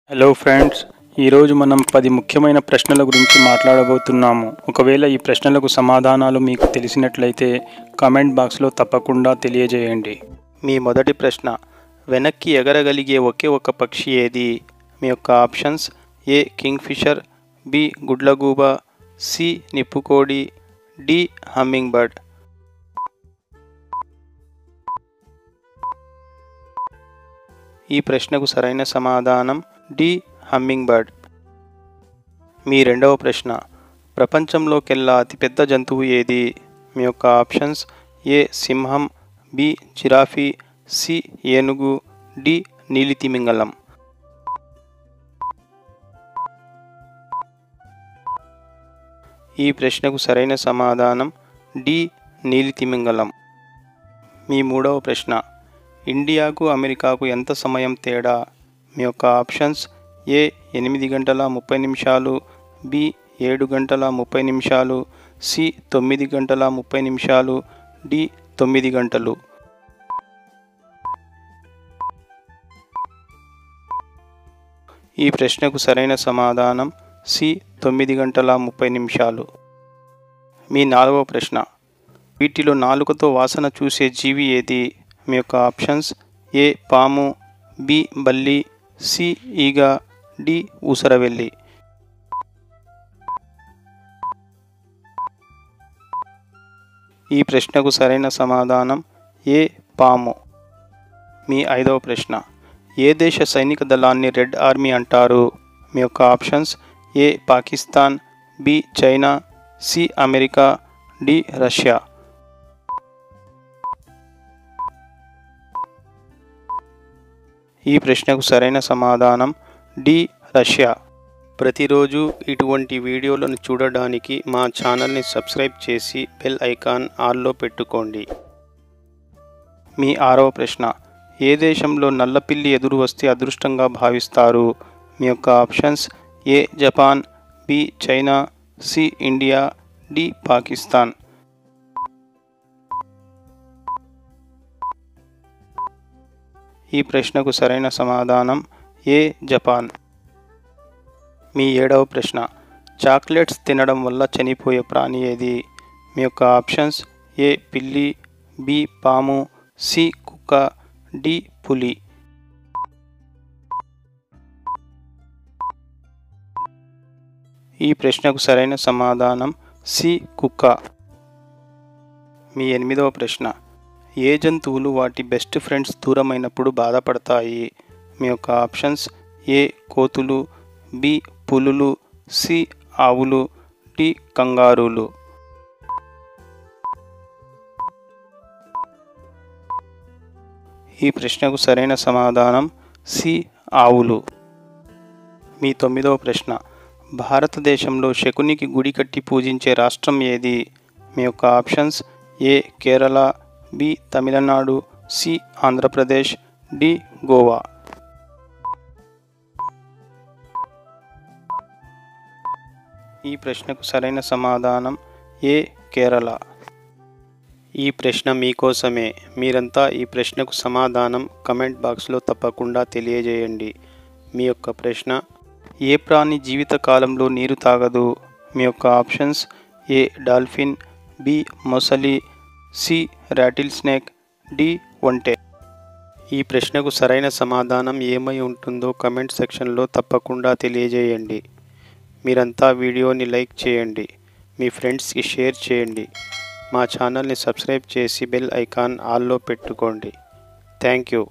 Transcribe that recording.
Hello friends, ఈరోజు మనం 10 ముఖ్యమైన ప్రశ్నల గురించి మాట్లాడబోతున్నాము. ఒకవేళ ఈ ప్రశ్నలకు సమాధానాలు మీకు తెలిసినట్లయితే కామెంట్ బాక్స్లో తప్పకుండా తెలియజేయండి. మీ మొదటి ప్రశ్న, వెనక్కి ఎగరగలిగే ఒకే ఒక పక్షి ఏది? మీ యొక్క options: A kingfisher, B గుడ్లగూబ, సి నిప్పుకోడి, డి హమ్మింగ్ బర్డ్. ఈ ప్రశ్నకు సరైన సమాధానం డి హమ్మింగ్ బర్డ్. మీ రెండవ ప్రశ్న, ప్రపంచంలోకెల్లా అతిపెద్ద జంతువు ఏది? మీ యొక్క ఆప్షన్స్: ఏ సింహం, బి జిరాఫీ, సి ఏనుగు, డి నీలితిమింగలం. ఈ ప్రశ్నకు సరైన సమాధానం డి నీలితిమింగలం. మీ మూడవ ప్రశ్న, ఇండియాకు అమెరికాకు ఎంత సమయం తేడా? మీ యొక్క ఆప్షన్స్: ఏ 8 గంటల 30 నిమిషాలు, బి 7 గంటల 30 నిమిషాలు, సి 9 గంటల 30 నిమిషాలు, డి 9 గంటలు. ఈ ప్రశ్నకు సరైన సమాధానం సి 9 గంటల 30 నిమిషాలు. మీ నాలుగవ ప్రశ్న, వీటిలో నాలుకతో వాసన చూసే జీవి ఏది? మీ యొక్క ఆప్షన్స్: ఏ పాము, బి బల్లి, సి ఈగ, డి ఊసరవెల్లి. ఈ ప్రశ్నకు సరైన సమాధానం ఏ పాము. మీ ఐదవ ప్రశ్న, ఏ దేశ సైనిక దళాన్ని రెడ్ ఆర్మీ అంటారు? మీ యొక్క options: A Pakistan, B China, C America, D Russia. ఈ ప్రశ్నకు సరైన సమాధానం డి రష్యా. ప్రతిరోజు ఇటువంటి వీడియోలను చూడడానికి మా ఛానల్ని సబ్స్క్రైబ్ చేసి బెల్ ఐకాన్ ఆల్లో పెట్టుకోండి. మీ ఆరవ ప్రశ్న, ఏ దేశంలో నల్లపిల్లి ఎదురు వస్తే అదృష్టంగా భావిస్తారు? మీ యొక్క options: A Japan, B China, C India, D Pakistan. ఈ ప్రశ్నకు సరైన సమాధానం ఏ జపాన్. మీ ఏడవ ప్రశ్న, చాక్లెట్స్ తినడం వల్ల చనిపోయే ప్రాణి ఏది? మీ యొక్క ఆప్షన్స్: ఏ పిల్లి, బి పాము, సి కుక్క, డి పులి. ఈ ప్రశ్నకు సరైన సమాధానం సి కుక్క. మీ ఎనిమిదవ ప్రశ్న, ఏ జంతువులు వాటి బెస్ట్ ఫ్రెండ్స్ దూరమైనప్పుడు బాధపడతాయి? మీ యొక్క ఆప్షన్స్: ఏ కోతులు, బి పులులు, సి ఆవులు, డి కంగారులు. ఈ ప్రశ్నకు సరైన సమాధానం సి ఆవులు. మీ తొమ్మిదవ ప్రశ్న, భారతదేశంలో శకునికి గుడి కట్టి పూజించే రాష్ట్రం ఏది? మీ యొక్క options: A Kerala, B Tamil Nadu, C Andhra Pradesh, D Goa. ఈ ప్రశ్నకు సరైన సమాధానం ఏ కేరళ. ఈ ప్రశ్న మీకోసమే. మీరంతా ఈ ప్రశ్నకు సమాధానం కమెంట్ బాక్స్లో తప్పకుండా తెలియజేయండి. మీ యొక్క ప్రశ్న, ఏ ప్రాణి జీవిత కాలంలో నీరు తాగదు? మీ యొక్క ఆప్షన్స్: ఏ డాల్ఫిన్, బి మొసలి, సి రాటిల్ స్నేక్, డి ఒంటె. ఈ ప్రశ్నకు సరైన సమాధానం ఏమై ఉంటుందో కమెంట్ సెక్షన్లో తప్పకుండా తెలియజేయండి. మీరంతా వీడియోని లైక్ చేయండి, మీ ఫ్రెండ్స్కి షేర్ చేయండి, మా ఛానల్ని సబ్స్క్రైబ్ చేసి బెల్ ఐకాన్ ఆల్లో పెట్టుకోండి. Thank you.